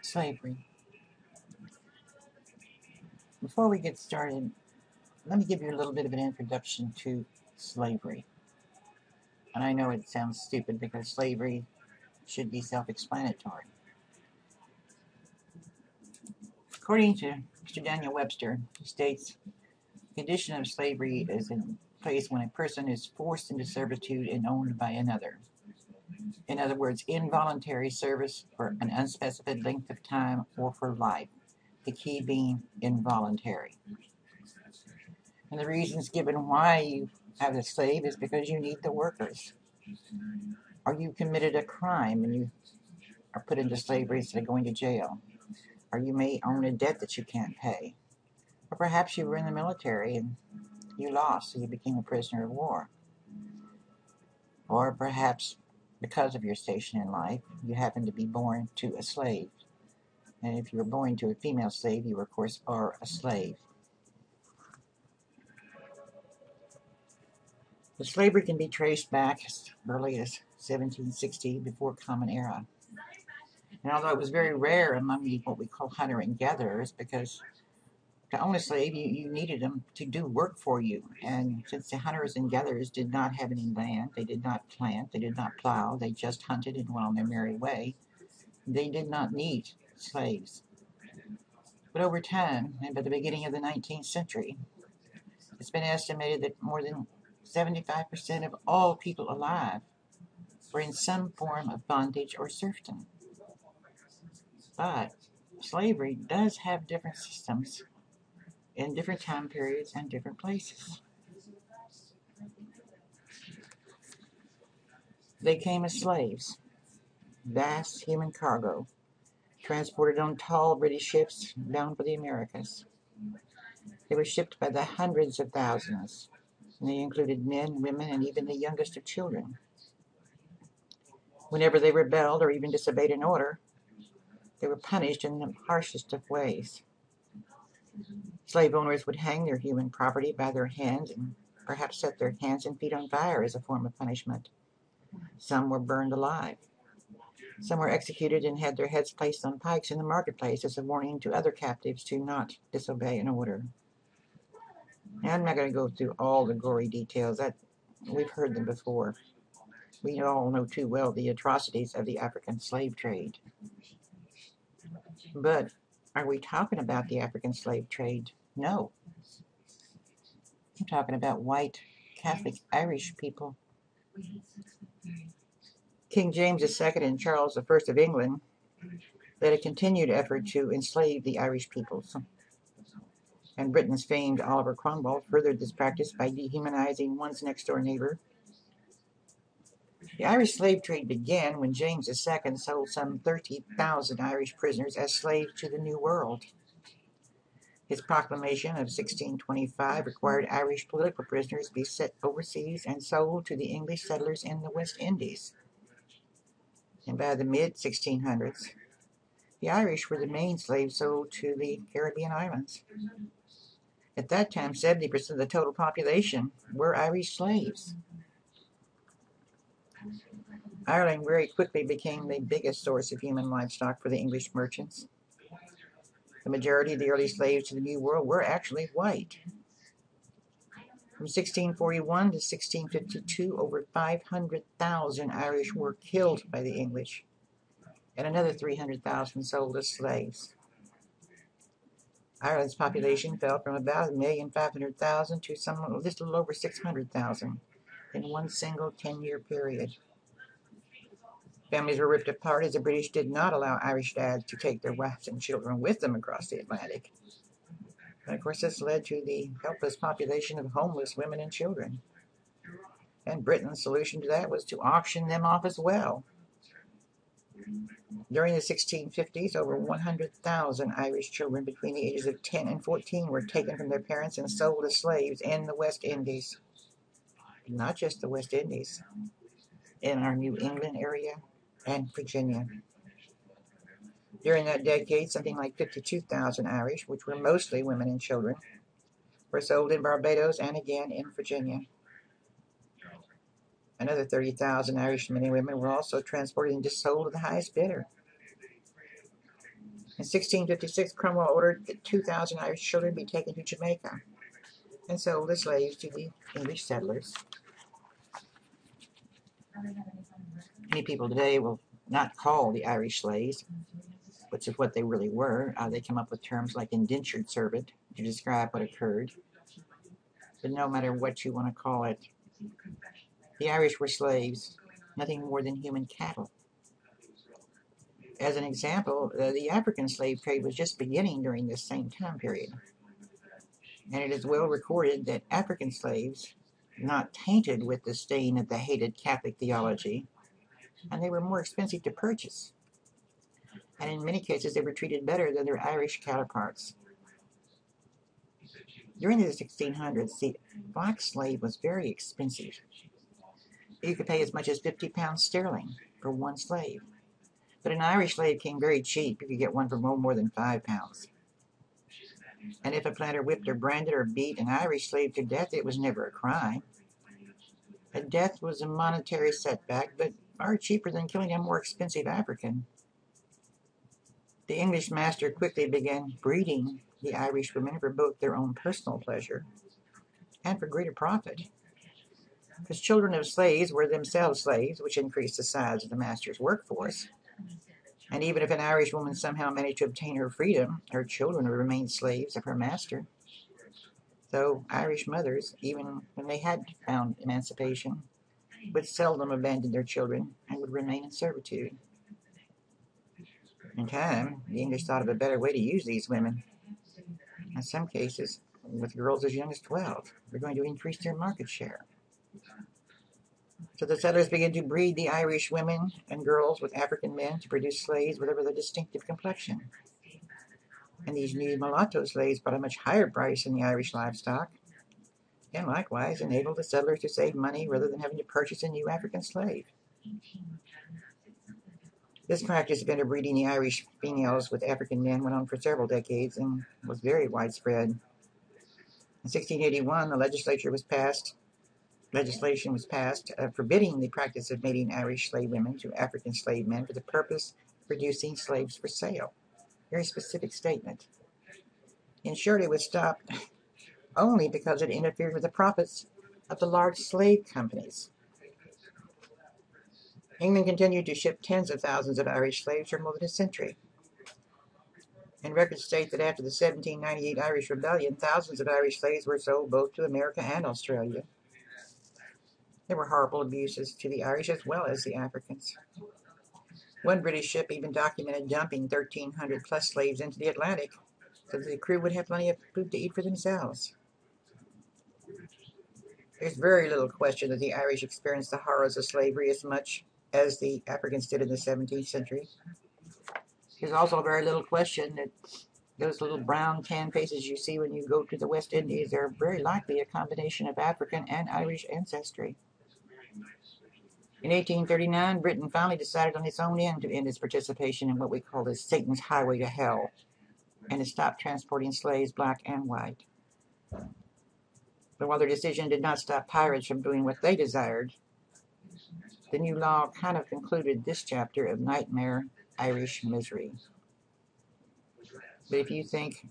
Slavery. Before we get started, let me give you a little bit of an introduction to slavery. And I know it sounds stupid because slavery should be self-explanatory. According to Mr. Daniel Webster, he states, the condition of slavery is in place when a person is forced into servitude and owned by another. In other words, involuntary service for an unspecified length of time or for life. The key being involuntary. And the reasons given why you have a slave is because you need the workers. Or you committed a crime and you are put into slavery instead of going to jail. Or you may own a debt that you can't pay. Or perhaps you were in the military and you lost, so you became a prisoner of war. Or perhaps because of your station in life, you happened to be born to a slave. And if you were born to a female slave, you, of course, are a slave. The slavery can be traced back as early as 1760, before Common Era. And although it was very rare among what we call hunter and gatherers, because to own a slave, you needed them to do work for you. And since the hunters and gatherers did not have any land, they did not plant, they did not plow, they just hunted and went on their merry way, they did not need slaves. But over time, and by the beginning of the 19th century, it's been estimated that more than 75% of all people alive were in some form of bondage or serfdom. But slavery does have different systems in different time periods and different places. They came as slaves, vast human cargo, transported on tall British ships bound for the Americas. They were shipped by the hundreds of thousands, and they included men, women, and even the youngest of children. Whenever they rebelled or even disobeyed an order, they were punished in the harshest of ways. Slave owners would hang their human property by their hands and perhaps set their hands and feet on fire as a form of punishment. Some were burned alive. Some were executed and had their heads placed on pikes in the marketplace as a warning to other captives to not disobey an order. And I'm not going to go through all the gory details. We've heard them before. We all know too well the atrocities of the African slave trade. But are we talking about the African slave trade? No. I'm talking about white Catholic Irish people. King James II and Charles I of England led a continued effort to enslave the Irish peoples. And Britain's famed Oliver Cromwell furthered this practice by dehumanizing one's next-door neighbor. The Irish slave trade began when James II sold some 30,000 Irish prisoners as slaves to the New World. His proclamation of 1625 required Irish political prisoners be set overseas and sold to the English settlers in the West Indies. And by the mid-1600s, the Irish were the main slaves sold to the Caribbean islands. At that time, 70% of the total population were Irish slaves. Ireland very quickly became the biggest source of human livestock for the English merchants. The majority of the early slaves to the New World were actually white. From 1641 to 1652, over 500,000 Irish were killed by the English, and another 300,000 sold as slaves. Ireland's population fell from about 1,500,000 to a little over 600,000 in one single 10-year period. Families were ripped apart as the British did not allow Irish dads to take their wives and children with them across the Atlantic. And of course, this led to the helpless population of homeless women and children. And Britain's solution to that was to auction them off as well. During the 1650s, over 100,000 Irish children between the ages of 10 and 14 were taken from their parents and sold as slaves in the West Indies. Not just the West Indies, in our New England area and Virginia. During that decade, something like 52,000 Irish, which were mostly women and children, were sold in Barbados and again in Virginia. Another 30,000 Irish men and women were also transported and just sold to the highest bidder. In 1656, Cromwell ordered that 2,000 Irish children be taken to Jamaica and sold as slaves to the English settlers. Many people today will not call the Irish slaves, which is what they really were. They come up with terms like indentured servant to describe what occurred. But no matter what you want to call it, the Irish were slaves, nothing more than human cattle. As an example, the African slave trade was just beginning during this same time period. And it is well recorded that African slaves, not tainted with the stain of the hated Catholic theology, and they were more expensive to purchase. And in many cases, they were treated better than their Irish counterparts. During the 1600s, the black slave was very expensive. You could pay as much as 50 pounds sterling for one slave. But an Irish slave came very cheap. You could get one for no more than 5 pounds. And if a planter whipped or branded or beat an Irish slave to death, it was never a crime. A death was a monetary setback, but far cheaper than killing a more expensive African. The English master quickly began breeding the Irish women for both their own personal pleasure and for greater profit. Because children of slaves were themselves slaves, which increased the size of the master's workforce. And even if an Irish woman somehow managed to obtain her freedom, her children would remain slaves of her master. So Irish mothers, even when they had found emancipation, would seldom abandon their children and would remain in servitude. In time, the English thought of a better way to use these women. In some cases, with girls as young as 12, they're going to increase their market share. So the settlers began to breed the Irish women and girls with African men to produce slaves with a distinctive complexion. And these new mulatto slaves brought a much higher price than the Irish livestock, and likewise enabled the settlers to save money rather than having to purchase a new African slave. This practice of interbreeding the Irish females with African men went on for several decades and was very widespread. In 1681, legislation was passed forbidding the practice of mating Irish slave women to African slave men for the purpose of producing slaves for sale. Very specific statement. In short, it was stopped only because it interfered with the profits of the large slave companies. England continued to ship tens of thousands of Irish slaves for more than a century. And records state that after the 1798 Irish Rebellion, thousands of Irish slaves were sold both to America and Australia. There were horrible abuses to the Irish as well as the Africans. One British ship even documented dumping 1,300 plus slaves into the Atlantic so that the crew would have plenty of food to eat for themselves. There's very little question that the Irish experienced the horrors of slavery as much as the Africans did in the 17th century. There's also very little question that those little brown tan faces you see when you go to the West Indies are very likely a combination of African and Irish ancestry. In 1839, Britain finally decided on its own end to end its participation in what we call as Satan's highway to hell, and to stop transporting slaves, black and white. But while their decision did not stop pirates from doing what they desired, the new law kind of concluded this chapter of nightmare Irish misery. But if you think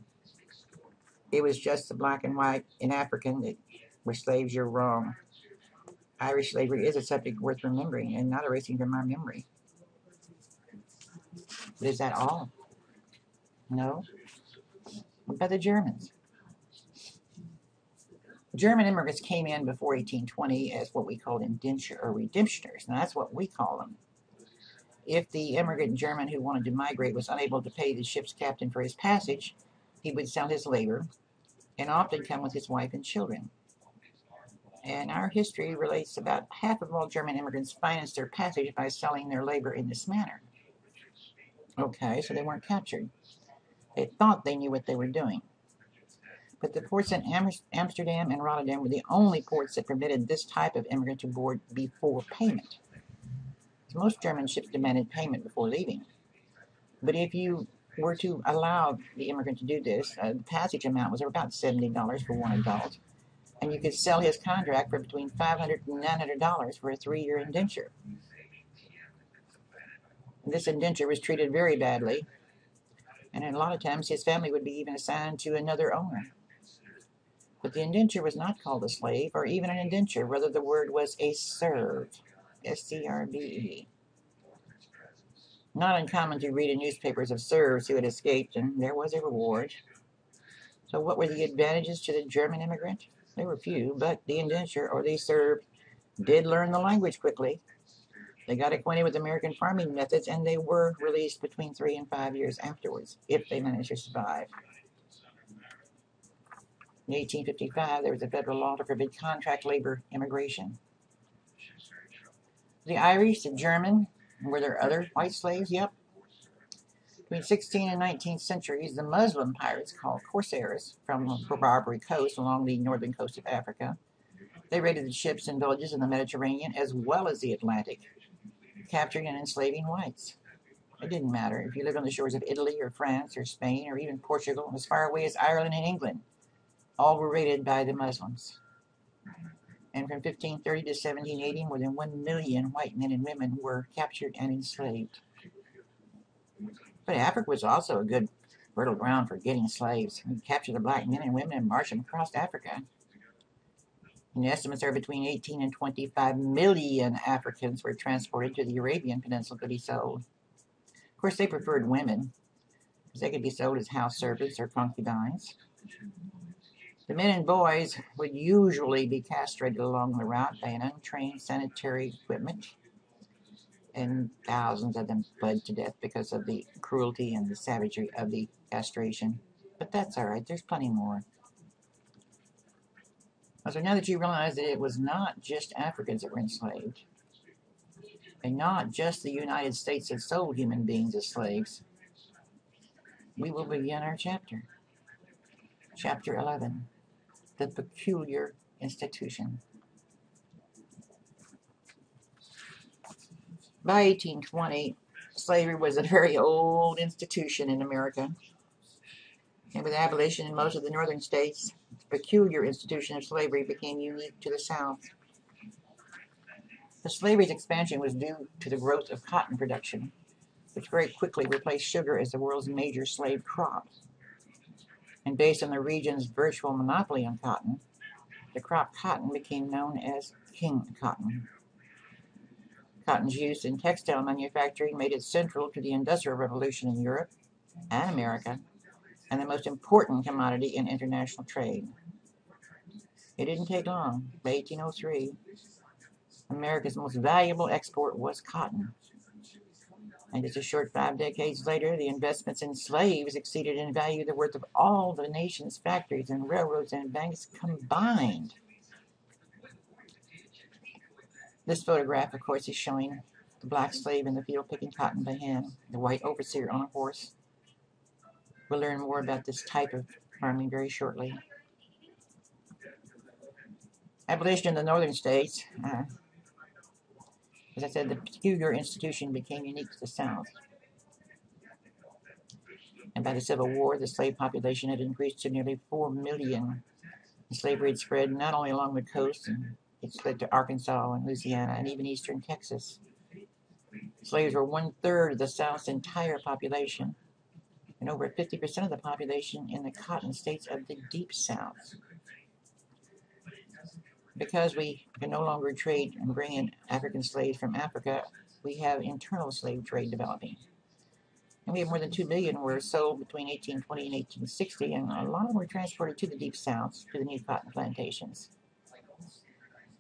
it was just the black and white and African that were slaves, you're wrong. Irish slavery is a subject worth remembering and not erasing from our memory. But is that all? No. What about the Germans? German immigrants came in before 1820 as what we call indenture or redemptioners, and that's what we call them. If the immigrant German who wanted to migrate was unable to pay the ship's captain for his passage, he would sell his labor and often come with his wife and children. And our history relates about half of all German immigrants financed their passage by selling their labor in this manner. Okay, so they weren't captured. They thought they knew what they were doing. But the ports in Amsterdam and Rotterdam were the only ports that permitted this type of immigrant to board before payment. So most German ships demanded payment before leaving. But if you were to allow the immigrant to do this, the passage amount was about $70 for one adult, and you could sell his contract for between $500 and $900 for a 3-year indenture. And this indenture was treated very badly, And a lot of times his family would be even assigned to another owner. But the indenture was not called a slave or even an indenture. Rather, the word was a serve. S-C-R-V-E. Not uncommon to read in newspapers of serfs who had escaped, and there was a reward. So what were the advantages to the German immigrant? There were few, but the indenture, or the serf, did learn the language quickly. They got acquainted with American farming methods, and they were released between 3 and 5 years afterwards, if they managed to survive. In 1855, there was a federal law to forbid contract labor immigration. The Irish, the German, were there other white slaves? Yep. Between 16th and 19th centuries, the Muslim pirates, called corsairs, from the Barbary coast along the northern coast of Africa, they raided the ships and villages in the Mediterranean as well as the Atlantic, capturing and enslaving whites. It didn't matter if you lived on the shores of Italy or France or Spain or even Portugal, as far away as Ireland and England. All were raided by the Muslims. And from 1530 to 1780, more than 1 million white men and women were captured and enslaved. But Africa was also a good fertile ground for getting slaves. We captured the black men and women and marched them across Africa. And the estimates are between 18 and 25 million Africans were transported to the Arabian Peninsula to be sold. Of course, they preferred women, because they could be sold as house servants or concubines. The men and boys would usually be castrated along the route by an untrained sanitary equipment, and thousands of them bled to death because of the cruelty and the savagery of the castration. But that's all right, there's plenty more. So now that you realize that it was not just Africans that were enslaved, and not just the United States that sold human beings as slaves, we will begin our chapter. Chapter 11, the peculiar institution. By 1820, slavery was a very old institution in America. And with abolition in most of the northern states, the peculiar institution of slavery became unique to the South. The slavery's expansion was due to the growth of cotton production, which very quickly replaced sugar as the world's major slave crop. And based on the region's virtual monopoly on cotton, the crop cotton became known as king cotton. Cotton's use in textile manufacturing made it central to the Industrial Revolution in Europe and America, and the most important commodity in international trade. It didn't take long. By 1803, America's most valuable export was cotton. And just a short 5 decades later, the investments in slaves exceeded in value the worth of all the nation's factories and railroads and banks combined. This photograph, of course, is showing the black slave in the field picking cotton by hand, the white overseer on a horse. We'll learn more about this type of farming very shortly. Abolition in the northern states. As I said, the peculiar institution became unique to the South. And by the Civil War, the slave population had increased to nearly 4 million. The slavery had spread not only along the coast, and it spread to Arkansas and Louisiana and even eastern Texas. Slaves were 1/3 of the South's entire population, and over 50% of the population in the cotton states of the Deep South. Because we can no longer trade and bring in African slaves from Africa, we have internal slave trade developing. And we have more than 2 million were sold between 1820 and 1860, and a lot of them were transported to the Deep South, to the new cotton plantations.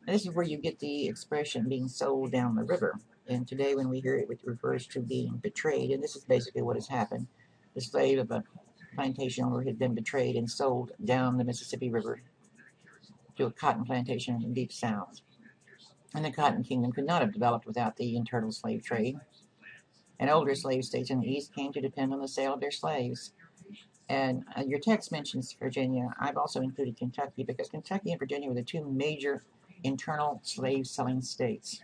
And this is where you get the expression being sold down the river. And today when we hear it, it refers to being betrayed, and this is basically what has happened. The slave of a plantation owner had been betrayed and sold down the Mississippi River to a cotton plantation in the Deep South. And the Cotton Kingdom could not have developed without the internal slave trade. And older slave states in the East came to depend on the sale of their slaves. And your text mentions Virginia. I've also included Kentucky, because Kentucky and Virginia were the two major internal slave-selling states.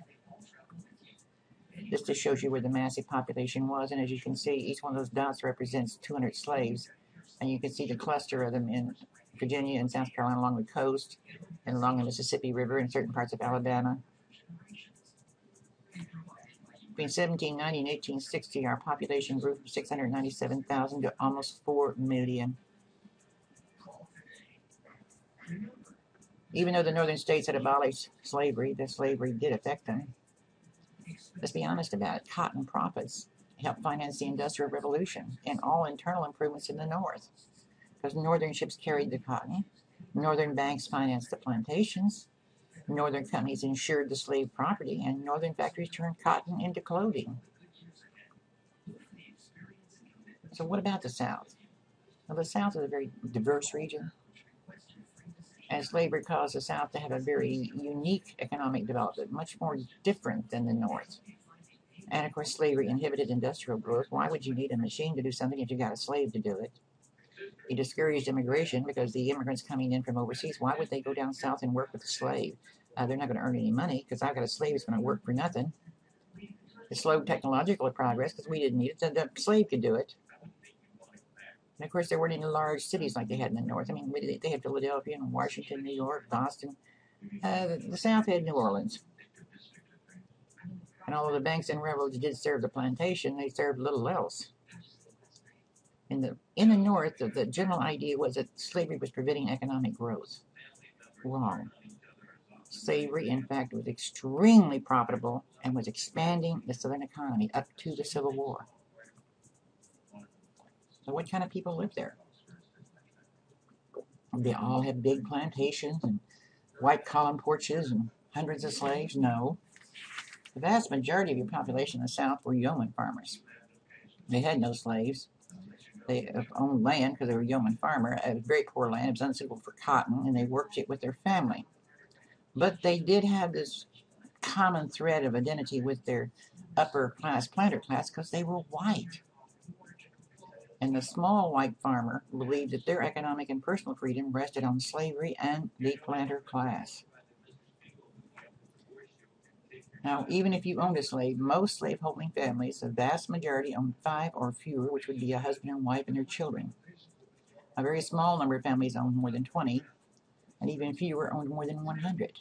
This just shows you where the massive population was, and as you can see, each one of those dots represents 200 slaves. And you can see the cluster of them in Virginia and South Carolina along the coast, and along the Mississippi River in certain parts of Alabama. Between 1790 and 1860, our population grew from 697,000 to almost 4 million. Even though the northern states had abolished slavery, the slavery did affect them. Let's be honest about it. Cotton profits helped finance the Industrial Revolution and all internal improvements in the North. Because northern ships carried the cotton, northern banks financed the plantations, northern companies insured the slave property, and northern factories turned cotton into clothing. So what about the South? Well, the South is a very diverse region, and slavery caused the South to have a very unique economic development, much more different than the North. And of course, slavery inhibited industrial growth. Why would you need a machine to do something if you got a slave to do it? It discouraged immigration because the immigrants coming in from overseas, why would they go down south and work with a slave? They're not going to earn any money because I've got a slave who's going to work for nothing. It slowed technological progress because we didn't need it. The slave could do it. And of course, there weren't any large cities like they had in the North. I mean, they had Philadelphia and Washington, New York, Boston. The South had New Orleans. And although the banks and railroads did serve the plantation, they served little else. In the North, the general idea was that slavery was preventing economic growth. Wrong. Slavery, in fact, was extremely profitable and was expanding the Southern economy up to the Civil War. So what kind of people lived there? They all had big plantations and white column porches and hundreds of slaves? No. The vast majority of your population in the South were yeoman farmers. They had no slaves. They owned land because they were a yeoman farmer. It was very poor land. It was unsuitable for cotton, and they worked it with their family. But they did have this common thread of identity with their upper class, planter class, because they were white. And the small white farmer believed that their economic and personal freedom rested on slavery and the planter class. Now, even if you owned a slave, most slaveholding families, the vast majority, owned 5 or fewer, which would be a husband and wife and their children. A very small number of families owned more than 20, and even fewer owned more than 100.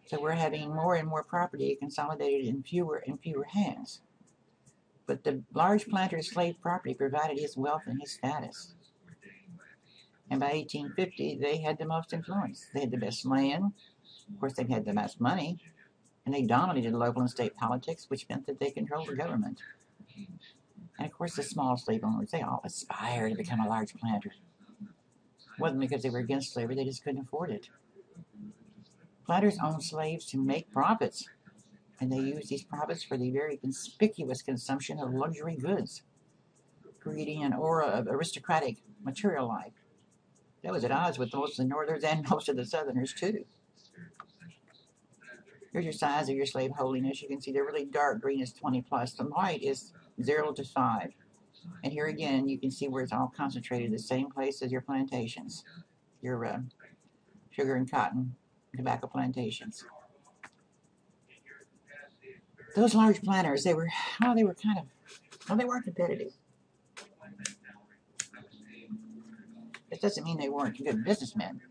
So we're having more and more property consolidated in fewer and fewer hands. But the large planter's slave property provided his wealth and his status. And by 1850, they had the most influence. They had the best land. Of course, they had the most money. And they dominated local and state politics, which meant that they controlled the government. And of course, the small slave owners, they all aspired to become a large planter. It wasn't because they were against slavery, they just couldn't afford it. Planters owned slaves to make profits, and they used these profits for the very conspicuous consumption of luxury goods, creating an aura of aristocratic material life. That was at odds with most of the Northerners and most of the Southerners, too. Here's your size of your slave holdiness. You can see the really dark green is 20 plus. The light is 0 to 5. And here again, you can see where it's all concentrated, the same place as your plantations, your sugar and cotton, tobacco plantations. Those large planters, they weren't competitive. It doesn't mean they weren't good businessmen,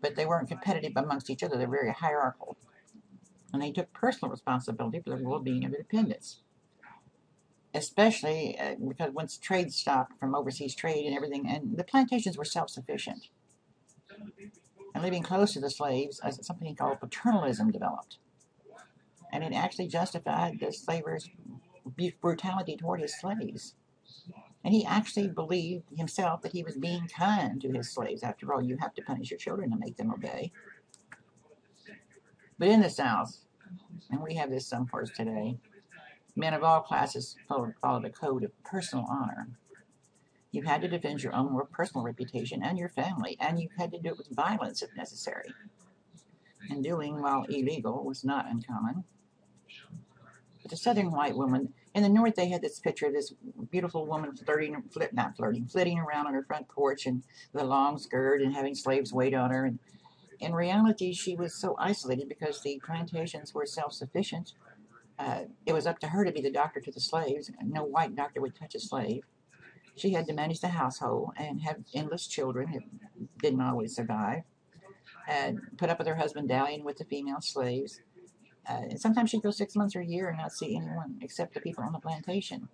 but they weren't competitive amongst each other. They're very hierarchical. And they took personal responsibility for the well-being of their dependents. Especially because once trade stopped from overseas trade and everything, and the plantations were self-sufficient. And living close to the slaves, something called paternalism developed. And it actually justified the slaver's brutality toward his slaves. And he actually believed himself that he was being kind to his slaves. After all, you have to punish your children to make them obey. But in the South, and we have this some parts today, men of all classes followed a code of personal honor. You had to defend your own personal reputation and your family, and you had to do it with violence if necessary. And doing, while illegal, was not uncommon. But the Southern white woman, in the North, they had this picture of this beautiful woman flitting around on her front porch and with a long skirt and having slaves wait on her. And in reality, she was so isolated because the plantations were self-sufficient. It was up to her to be the doctor to the slaves. No white doctor would touch a slave. She had to manage the household and have endless children. It didn't always survive. Put up with her husband dallying with the female slaves. Sometimes she'd go 6 months or a year and not see anyone except the people on the plantation.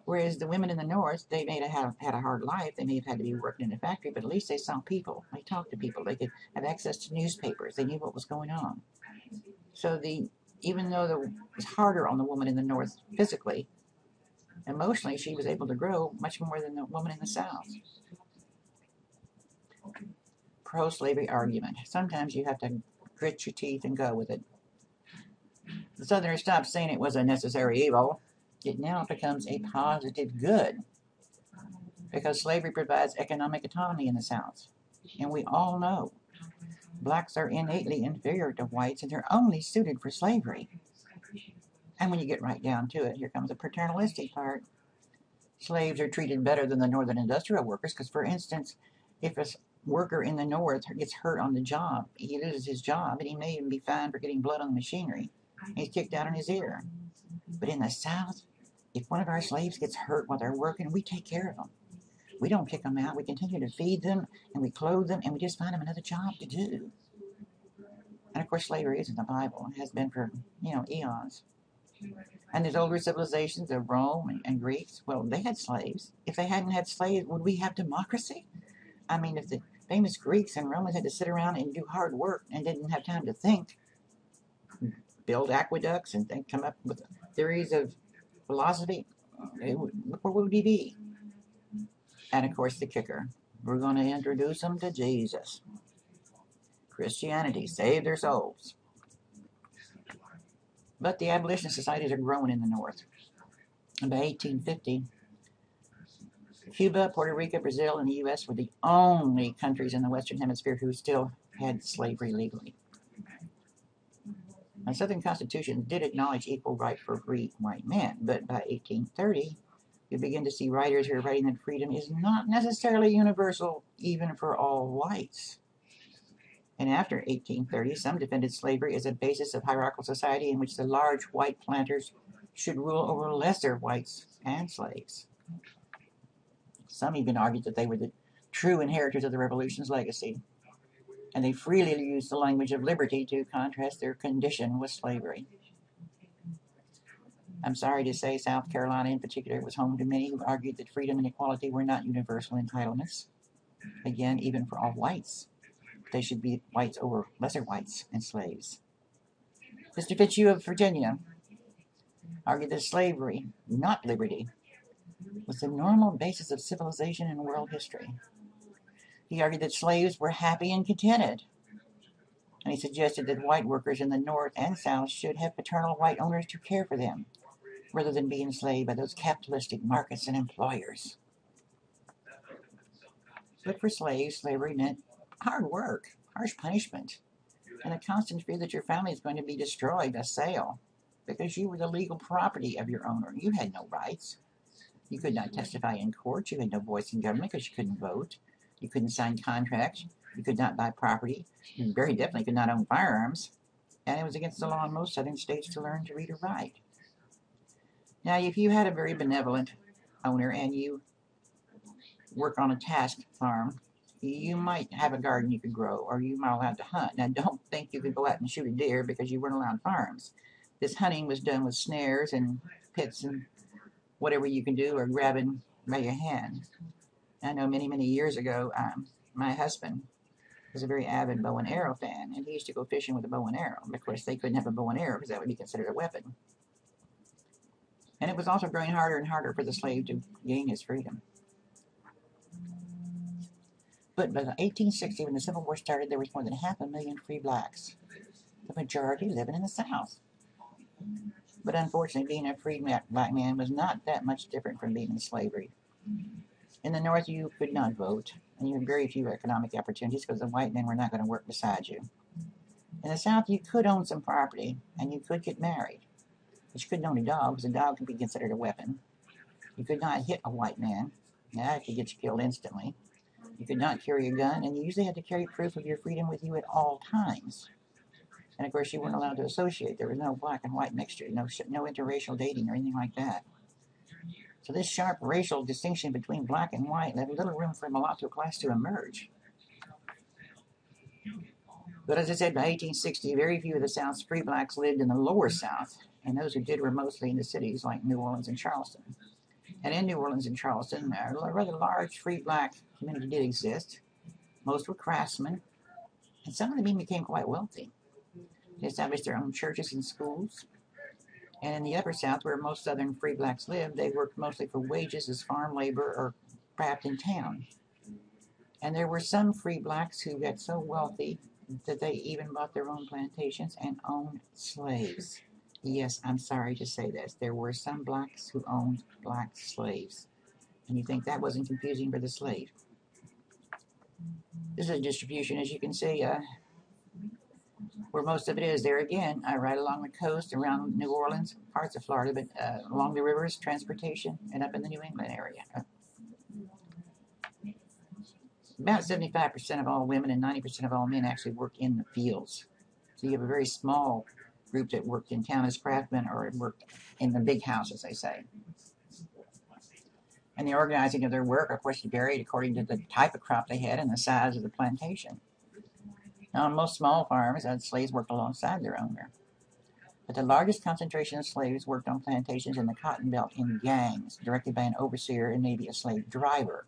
Whereas the women in the North, they may have had a hard life. They may have had to be working in a factory, but at least they saw people. They talked to people. They could have access to newspapers. They knew what was going on. So even though it was harder on the woman in the North physically, emotionally, she was able to grow much more than the woman in the South. Pro-slavery argument. Sometimes you have to grit your teeth and go with it. The Southerners stopped saying it was a necessary evil. It now becomes a positive good because slavery provides economic autonomy in the South. And we all know blacks are innately inferior to whites and they're only suited for slavery. And when you get right down to it, here comes the paternalistic part. Slaves are treated better than the northern industrial workers because, for instance, if a worker in the North gets hurt on the job, he loses his job and he may even be fined for getting blood on the machinery. He's kicked out on his ear. But in the South, if one of our slaves gets hurt while they're working, we take care of them. We don't kick them out. We continue to feed them and we clothe them and we just find them another job to do. And of course, slavery is in the Bible. It has been for, eons. And there's older civilizations of Rome and Greeks. Well, they had slaves. If they hadn't had slaves, would we have democracy? I mean, if the famous Greeks and Romans had to sit around and do hard work and didn't have time to think, build aqueducts and come up with theories of philosophy, look where would we be? And of course, the kicker. We're going to introduce them to Jesus. Christianity saved their souls. But the abolitionist societies are growing in the North. And by 1850, Cuba, Puerto Rico, Brazil, and the U.S. were the only countries in the Western Hemisphere who still had slavery legally. The Southern Constitution did acknowledge equal right for free white men, but by 1830, you begin to see writers who are writing that freedom is not necessarily universal, even for all whites. And after 1830, some defended slavery as a basis of hierarchical society in which the large white planters should rule over lesser whites and slaves. Some even argued that they were the true inheritors of the Revolution's legacy, and they freely used the language of liberty to contrast their condition with slavery. I'm sorry to say South Carolina in particular was home to many who argued that freedom and equality were not universal entitlements. Again, even for all whites. They should be whites over lesser whites and slaves. Mr. Fitzhugh of Virginia argued that slavery, not liberty, was the normal basis of civilization and world history. He argued that slaves were happy and contented. And he suggested that white workers in the North and South should have paternal white owners to care for them, rather than be enslaved by those capitalistic markets and employers. But for slaves, slavery meant hard work, harsh punishment, and a constant fear that your family is going to be destroyed by sale because you were the legal property of your owner. You had no rights. You could not testify in court. You had no voice in government because you couldn't vote. You couldn't sign contracts. You could not buy property. You very definitely could not own firearms. And it was against the law in most southern states to learn to read or write. Now, if you had a very benevolent owner and you work on a task farm, you might have a garden you could grow, or you might allowed to hunt. Now, don't think you could go out and shoot a deer because you weren't allowed firearms. This hunting was done with snares and pits and whatever you can do, or grabbing by your hand. I know many, many years ago, my husband was a very avid bow and arrow fan, and he used to go fishing with a bow and arrow. Of course, they couldn't have a bow and arrow because that would be considered a weapon. And it was also growing harder and harder for the slave to gain his freedom. But by 1860, when the Civil War started, there was more than 500,000 free blacks, the majority living in the South. But unfortunately, being a free black man was not that much different from being in slavery. In the North, you could not vote, and you had very few economic opportunities because the white men were not going to work beside you. In the South, you could own some property, and you could get married. But you couldn't own a dog, because a dog could be considered a weapon. You could not hit a white man. That could get you killed instantly. You could not carry a gun, and you usually had to carry proof of your freedom with you at all times. And of course, you weren't allowed to associate. There was no black and white mixture, no interracial dating or anything like that. So this sharp racial distinction between black and white left little room for a mulatto class to emerge. But as I said, by 1860, very few of the South's free blacks lived in the lower South, and those who did were mostly in the cities like New Orleans and Charleston. And in New Orleans and Charleston, a rather large free black community did exist. Most were craftsmen, and some of them even became quite wealthy. They established their own churches and schools. And in the upper South, where most Southern free blacks lived, they worked mostly for wages as farm labor or craft in town. And there were some free blacks who got so wealthy that they even bought their own plantations and owned slaves. Yes, I'm sorry to say this. There were some blacks who owned black slaves. And you think that wasn't confusing for the slave? This is a distribution, as you can see, where most of it is. There again, right along the coast, around New Orleans, parts of Florida, but along the rivers, transportation, and up in the New England area. About 75% of all women and 90% of all men actually work in the fields. So you have a very small group that worked in town as craftsmen or worked in the big house, as they say. And the organizing of their work, of course, varied according to the type of crop they had and the size of the plantation. Now, on most small farms, slaves worked alongside their owner. But the largest concentration of slaves worked on plantations in the Cotton Belt in gangs, directed by an overseer and maybe a slave driver.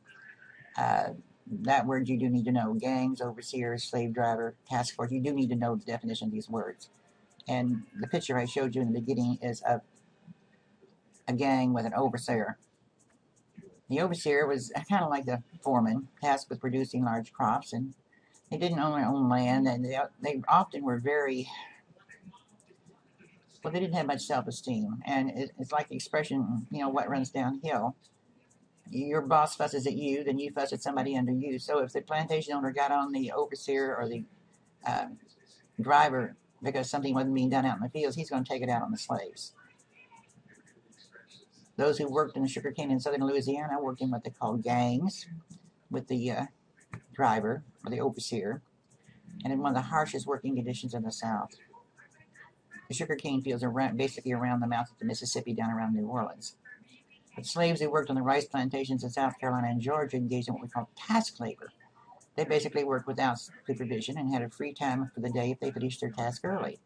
That word you do need to know. Gangs, overseers, slave driver, task force. You do need to know the definition of these words. And the picture I showed you in the beginning is of a gang with an overseer. The overseer was kind of like the foreman, tasked with producing large crops, and they didn't own their own land, and they often were very, well, they didn't have much self-esteem. And it's like the expression, what runs downhill. Your boss fusses at you, then you fuss at somebody under you. So if the plantation owner got on the overseer or the driver because something wasn't being done out in the fields, he's going to take it out on the slaves. Those who worked in the sugarcane in southern Louisiana worked in what they called gangs with the driver or the overseer, and in one of the harshest working conditions in the South. The sugarcane fields are basically around the mouth of the Mississippi down around New Orleans. But slaves who worked on the rice plantations in South Carolina and Georgia engaged in what we call task labor. They basically worked without supervision and had a free time for the day if they finished their task early.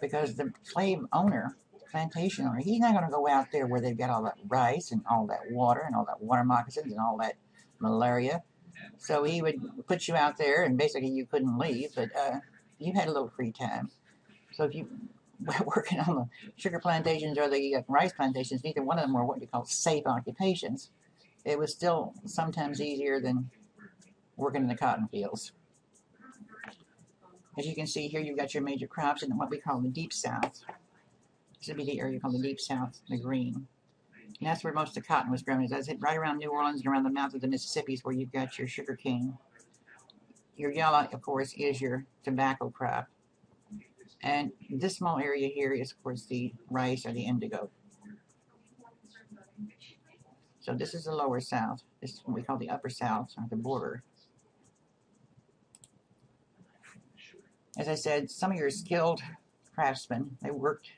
Because the slave owner, plantation owner, he's not going to go out there where they've got all that rice and all that water and all that water moccasins and all that malaria. So he would put you out there and basically you couldn't leave, but you had a little free time. So if you working on the sugar plantations or the rice plantations, neither one of them were what you call safe occupations. It was still sometimes easier than working in the cotton fields. As you can see here, you've got your major crops in what we call the Deep South. This would be the area called the Deep South, the green. And that's where most of the cotton was grown. As I said, right around New Orleans and around the mouth of the Mississippi is where you've got your sugar cane. Your yellow, of course, is your tobacco crop. And this small area here is, of course, the rice or the indigo. So this is the lower South. This is what we call the upper South, or the border. As I said, some of your skilled craftsmen, they worked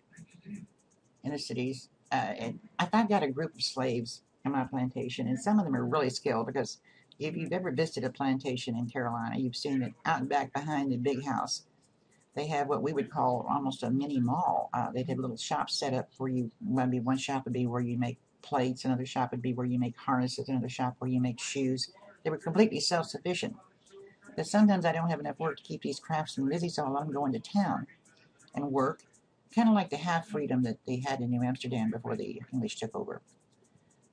in the cities. And I've got a group of slaves in my plantation, and some of them are really skilled because if you've ever visited a plantation in Carolina, you've seen it out and back behind the big house. They have what we would call almost a mini mall. They'd have little shops set up where maybe one shop would be where you make plates, another shop would be where you make harnesses, another shop where you make shoes. They were completely self-sufficient. But sometimes I don't have enough work to keep these craftsmen busy, so I let them go into town and work, kind of like the half-freedom that they had in New Amsterdam before the English took over.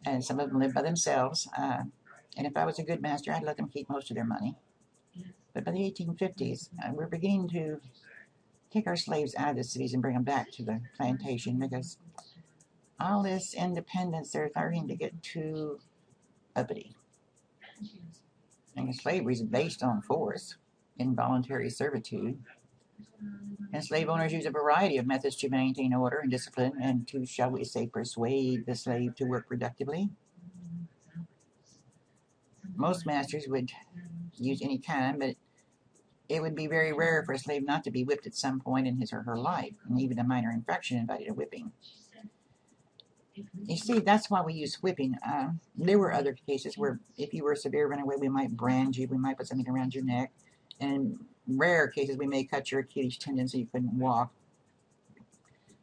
And some of them lived by themselves, and if I was a good master, I'd let them keep most of their money. But by the 1850s, we're beginning to take our slaves out of the cities and bring them back to the plantation because all this independence, they're starting to get too uppity. And slavery is based on force, involuntary servitude. And slave owners use a variety of methods to maintain order and discipline and to, shall we say, persuade the slave to work productively. Most masters would use any kind, but it would be very rare for a slave not to be whipped at some point in his or her life, and even a minor infraction invited a whipping. You see, that's why we use whipping. There were other cases where if you were a severe runaway, we might brand you, we might put something around your neck, and rare cases, we may cut your Achilles tendon so you couldn't walk.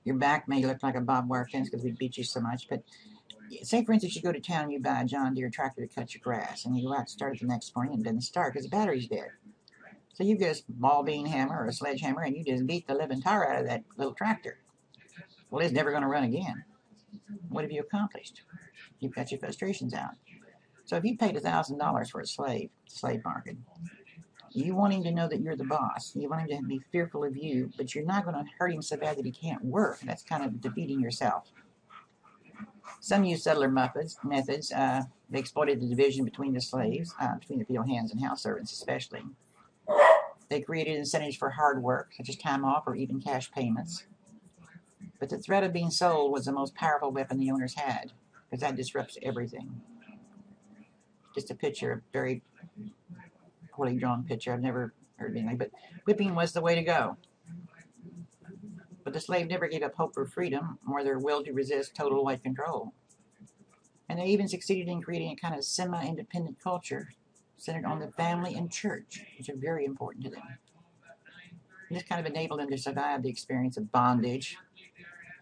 Your back may look like a barbed wire fence because we beat you so much. But say, for instance, you go to town and you buy a John Deere tractor to cut your grass, and you go out to start it the next morning and it doesn't start because the battery's dead. So you get a ball bean hammer or a sledgehammer and you just beat the living tar out of that little tractor. Well, it's never going to run again. What have you accomplished? You've got your frustrations out. So if you paid $1,000 for a slave market, you want him to know that you're the boss. You want him to be fearful of you, but you're not going to hurt him so bad that he can't work. That's kind of defeating yourself. Some use settler methods. They exploited the division between the slaves, between the field hands and house servants especially. They created incentives for hard work, such as time off or even cash payments. But the threat of being sold was the most powerful weapon the owners had, because that disrupts everything. Just a picture, a very poorly drawn picture. I've never heard anything, but whipping was the way to go. But the slave never gave up hope for freedom or their will to resist total white control. And they even succeeded in creating a kind of semi-independent culture centered on the family and church, which are very important to them. And this kind of enabled them to survive the experience of bondage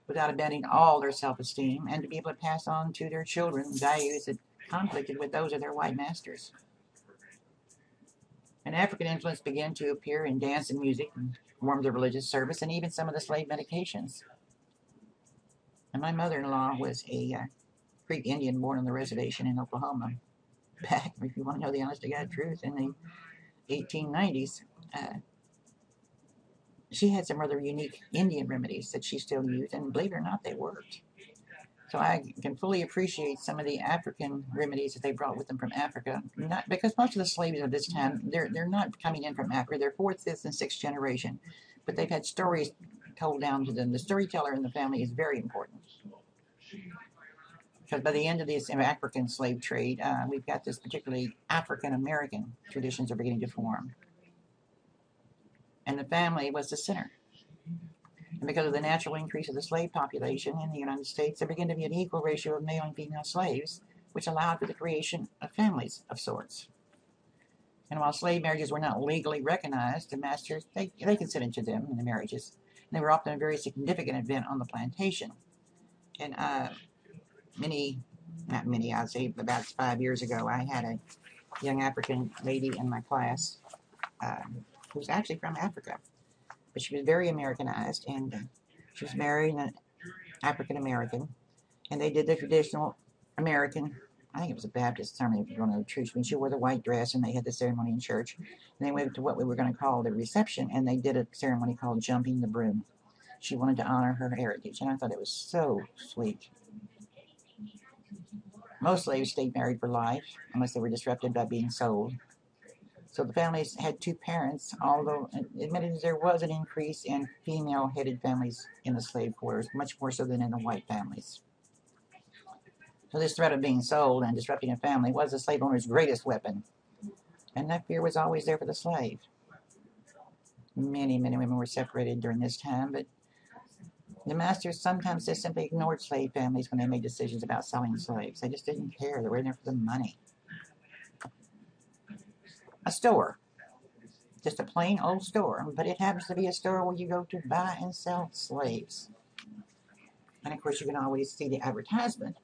without abandoning all their self-esteem, and to be able to pass on to their children values that conflicted with those of their white masters. An African influence began to appear in dance and music, and forms of religious service, and even some of the slave medications. And my mother-in-law was a Creek Indian born on the reservation in Oklahoma. Back, if you want to know the honest-to-God truth, in the 1890s, she had some rather unique Indian remedies that she still used, and believe it or not, they worked. So I can fully appreciate some of the African remedies that they brought with them from Africa. Not because most of the slaves of this time, they're not coming in from Africa. They're fourth, fifth, and sixth generation, but they've had stories told down to them. The storyteller in the family is very important. Because by the end of this African slave trade, we've got this particularly African-American traditions are beginning to form. And the family was the center. And because of the natural increase of the slave population in the United States, there began to be an equal ratio of male and female slaves, which allowed for the creation of families of sorts. And while slave marriages were not legally recognized, the masters, they consented to them in the marriages. And they were often a very significant event on the plantation. And I'd say about 5 years ago, I had a young African lady in my class who was actually from Africa. But she was very Americanized, and she was married an African American, and they did the traditional American, I think it was a Baptist ceremony, if you want to know the truth. I mean, she wore the white dress, and they had the ceremony in church, and they went to what we were going to call the reception, and they did a ceremony called jumping the broom. She wanted to honor her heritage, and I thought it was so sweet. Most slaves stayed married for life, unless they were disrupted by being sold. So the families had two parents, although admitted there was an increase in female-headed families in the slave quarters, much more so than in the white families. So this threat of being sold and disrupting a family was the slave owner's greatest weapon. And that fear was always there for the slave. Many, many women were separated during this time, but the masters sometimes just simply ignored slave families when they made decisions about selling slaves. They just didn't care. They were in there for the money. A store. Just a plain old store, but it happens to be a store where you go to buy and sell slaves. And of course you can always see the advertisement.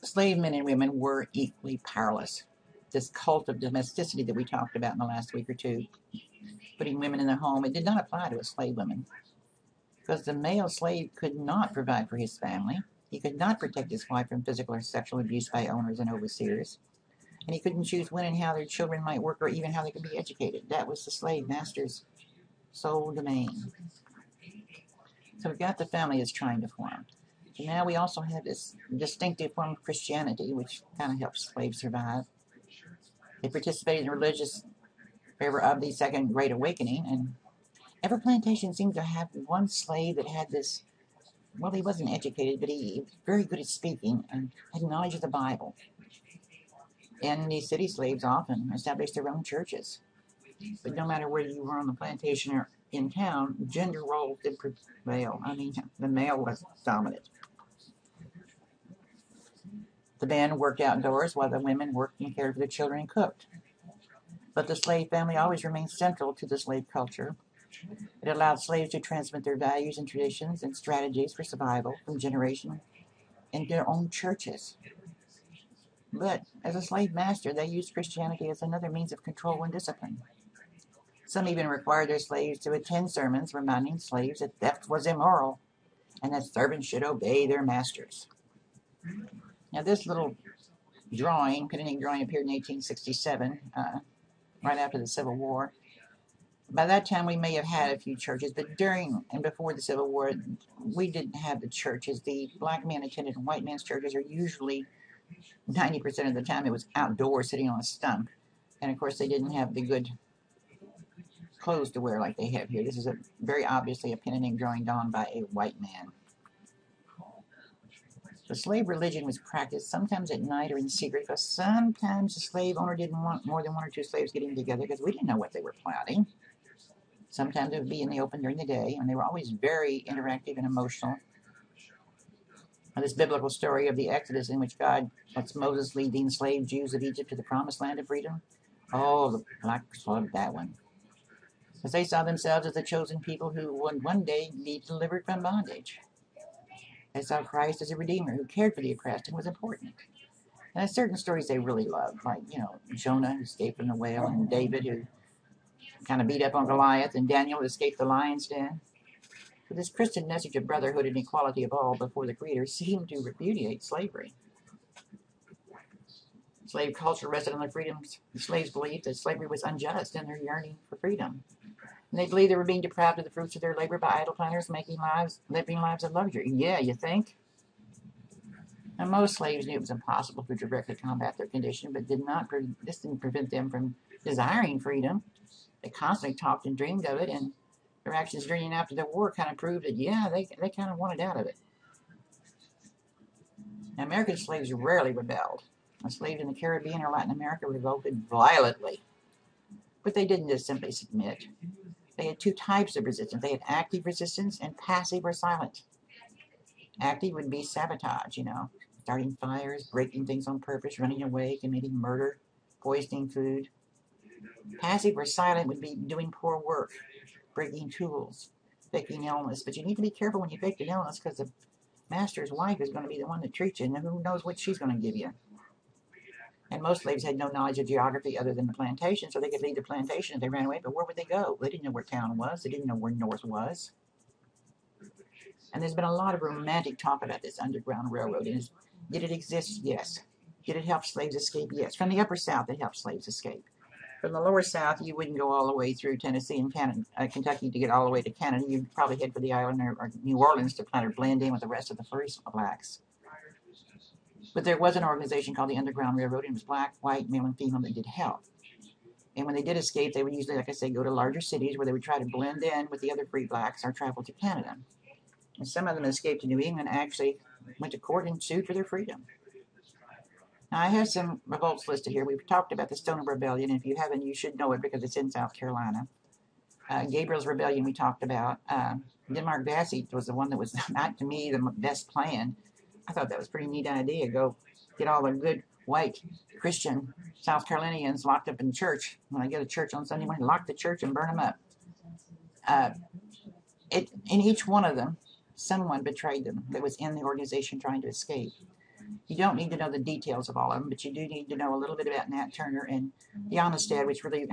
Slave men and women were equally powerless. This cult of domesticity that we talked about in the last week or two, putting women in the home, it did not apply to a slave woman. Because the male slave could not provide for his family. He could not protect his wife from physical or sexual abuse by owners and overseers. And he couldn't choose when and how their children might work or even how they could be educated. That was the slave master's sole domain. So we've got the family that's trying to form. So now we also have this distinctive form of Christianity, which kind of helps slaves survive. They participated in religious favor of the Second Great Awakening, and every plantation seemed to have one slave that had this. Well, he wasn't educated, but he was very good at speaking and had knowledge of the Bible. And these city slaves often established their own churches. But no matter whether you were on the plantation or in town, gender roles did prevail. I mean, the male was dominant. The men worked outdoors while the women worked and cared for the children and cooked. But the slave family always remained central to the slave culture. It allowed slaves to transmit their values and traditions and strategies for survival from generation in their own churches. But as a slave master, they used Christianity as another means of control and discipline. Some even required their slaves to attend sermons reminding slaves that theft was immoral and that servants should obey their masters. Now, this little drawing, pen-and-ink drawing, appeared in 1867, right after the Civil War. By that time, we may have had a few churches, but during and before the Civil War, we didn't have the churches. The black man attended white man's churches are usually 90% of the time it was outdoors sitting on a stump. And of course, they didn't have the good clothes to wear like they have here. This is very obviously a pen-and-ink drawing done by a white man. The slave religion was practiced sometimes at night or in secret, because sometimes the slave owner didn't want more than one or two slaves getting together because we didn't know what they were plotting. Sometimes it would be in the open during the day, and they were always very interactive and emotional. This biblical story of the Exodus in which God lets Moses lead the enslaved Jews of Egypt to the promised land of freedom. Oh, the blacks loved that one. Because they saw themselves as the chosen people who would one day be delivered from bondage. They saw Christ as a redeemer who cared for the oppressed and was important. And there's certain stories they really loved, like, Jonah who escaped from the whale, and David who kind of beat up on Goliath, and Daniel who escaped the lion's den. But this Christian message of brotherhood and equality of all before the Creator seemed to repudiate slavery. Slave culture rested on the freedoms. The slaves believed that slavery was unjust in their yearning for freedom. And they believed they were being deprived of the fruits of their labor by idle planters living lives of luxury. Yeah, you think? And most slaves knew it was impossible to directly combat their condition, but this didn't prevent them from desiring freedom. They constantly talked and dreamed of it, and their actions during and after the war kind of proved that, yeah, they kind of wanted out of it. Now, American slaves rarely rebelled. Slaves in the Caribbean or Latin America revolted violently. But they didn't just simply submit. They had two types of resistance. They had active resistance and passive or silent. Active would be sabotage, starting fires, breaking things on purpose, running away, committing murder, poisoning food. Passive or silent would be doing poor work, breaking tools, faking illness. But you need to be careful when you fake an illness, because the master's wife is going to be the one that treats you, and who knows what she's going to give you. And most slaves had no knowledge of geography other than the plantation, so they could leave the plantation if they ran away, but where would they go? They didn't know where town was. They didn't know where north was. And there's been a lot of romantic talk about this Underground Railroad. Did it exist? Yes. Did it help slaves escape? Yes. From the upper South, it helped slaves escape. From the lower South, you wouldn't go all the way through Tennessee and Kentucky to get all the way to Canada. You'd probably head for the island or New Orleans to kind of blend in with the rest of the first blacks. But there was an organization called the Underground Railroad, and it was black, white, male, and female that did help. And when they did escape, they would usually, like I say, go to larger cities where they would try to blend in with the other free blacks or travel to Canada. And some of them escaped to New England and actually went to court and sued for their freedom. Now, I have some revolts listed here. We've talked about the Stoner Rebellion, and if you haven't, you should know it because it's in South Carolina. Gabriel's Rebellion we talked about. Denmark Vesey was the one that was, not to me, the best plan. I thought that was a pretty neat idea. Go get all the good white Christian South Carolinians locked up in church. When I go to church on Sunday morning, lock the church and burn them up. In each one of them, someone betrayed them that was in the organization trying to escape. You don't need to know the details of all of them, but you do need to know a little bit about Nat Turner and the Amistad, which really,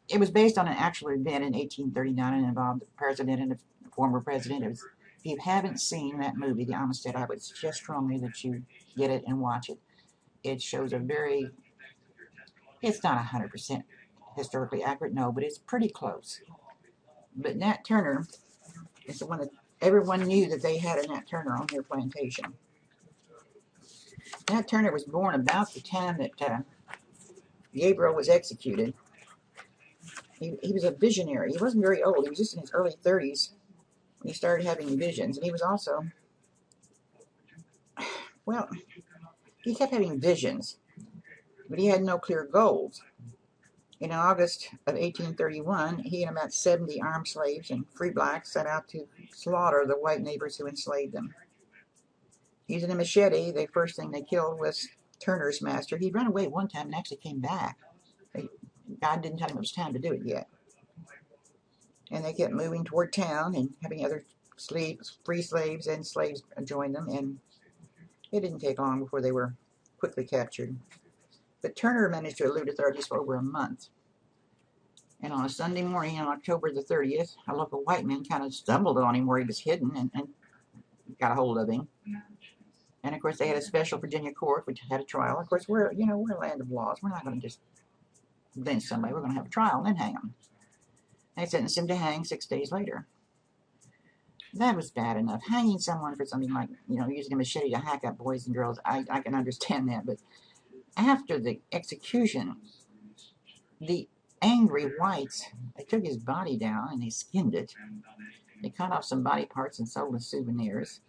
it was based on an actual event in 1839 and involved the president and the former president. If you haven't seen that movie, The Amistad, I would suggest strongly that you get it and watch it. It shows it's not 100% historically accurate, no, but it's pretty close. But Nat Turner is the one that everyone knew that they had a Nat Turner on their plantation. Nat Turner was born about the time that Gabriel was executed. He was a visionary. He wasn't very old. He was just in his early 30s when he started having visions. And he was also, well, he kept having visions, but he had no clear goals. In August of 1831, he and about 70 armed slaves and free blacks set out to slaughter the white neighbors who enslaved them. Using a machete, the first thing they killed was Turner's master. He'd run away one time and actually came back. God didn't tell him it was time to do it yet. And they kept moving toward town and having other free slaves and slaves join them, and it didn't take long before they were quickly captured. But Turner managed to elude authorities for over a month. And on a Sunday morning on October the 30th, a local white man kind of stumbled on him where he was hidden and got a hold of him. And of course, they had a special Virginia court which had a trial. Of course, we're a land of laws. We're not going to just lynch somebody. We're going to have a trial and then hang them. They sentenced him to hang 6 days later. That was bad enough. Hanging someone for something like, using a machete to hack up boys and girls, I can understand that. But after the execution, the angry whites, they took his body down and they skinned it. They cut off some body parts and sold as souvenirs.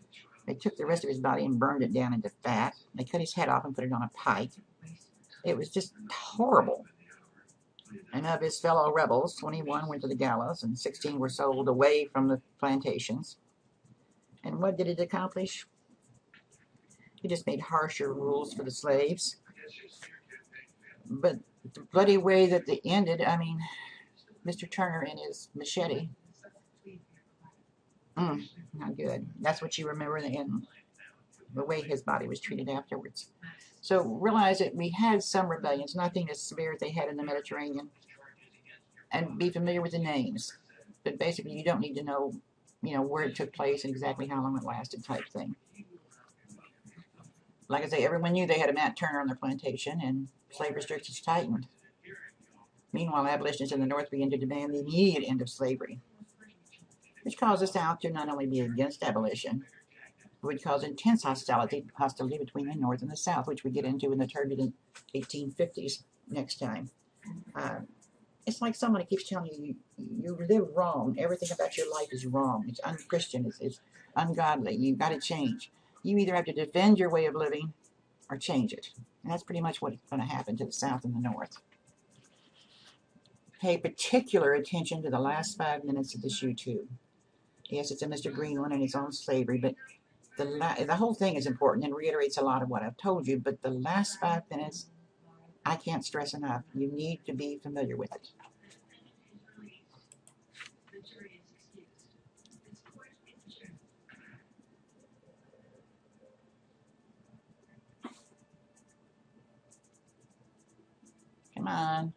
They took the rest of his body and burned it down into fat. They cut his head off and put it on a pike. It was just horrible. And of his fellow rebels, 21 went to the gallows and 16 were sold away from the plantations. And what did it accomplish? It just made harsher rules for the slaves. But the bloody way that they ended, Mr. Turner and his machete. Not good. That's what you remember in the way his body was treated afterwards. So realize that we had some rebellions, nothing as severe as they had in the Mediterranean. And be familiar with the names. But basically you don't need to know, where it took place and exactly how long it lasted type thing. Like I say, everyone knew they had a Matt Turner on their plantation, and slave restrictions tightened. Meanwhile, abolitionists in the North began to demand the immediate end of slavery, which caused the South to not only be against abolition, but would cause intense hostility between the North and the South, which we get into in the turbulent 1850s next time. It's like somebody keeps telling you, you live wrong. Everything about your life is wrong. It's unchristian. It's ungodly. You've got to change. You either have to defend your way of living or change it. And that's pretty much what's going to happen to the South and the North. Pay particular attention to the last 5 minutes of this YouTube. Yes, it's a Mr. Green one and it's on slavery, but the whole thing is important and reiterates a lot of what I've told you, but the last 5 minutes, I can't stress enough. You need to be familiar with it. Come on.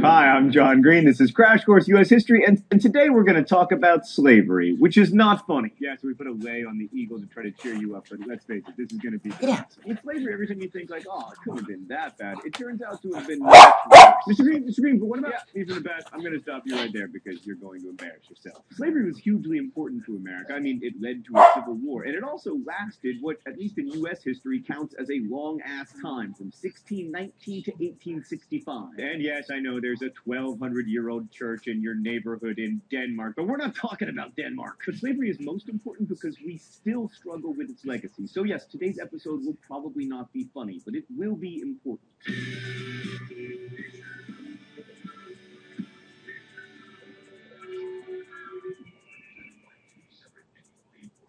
Hi, I'm John Green. This is Crash Course U.S. History, and today we're going to talk about slavery, which is not funny. Yeah, so we put a lay on the eagle to try to cheer you up, but let's face it, this is going to be bad. With slavery, every time you think like, oh, it couldn't have been that bad, it turns out to have been much worse. Mr. Green, but what about these are the best? I'm going to stop you right there because you're going to embarrass yourself. Slavery was hugely important to America. I mean, it led to a civil war, and it also lasted what, at least in U.S. history, counts as a long-ass time, from 1619 to 1865. And yes, I know there's a 1,200-year-old church in your neighborhood in Denmark, but we're not talking about Denmark. But slavery is most important because we still struggle with its legacy. So yes, today's episode will probably not be funny, but it will be important.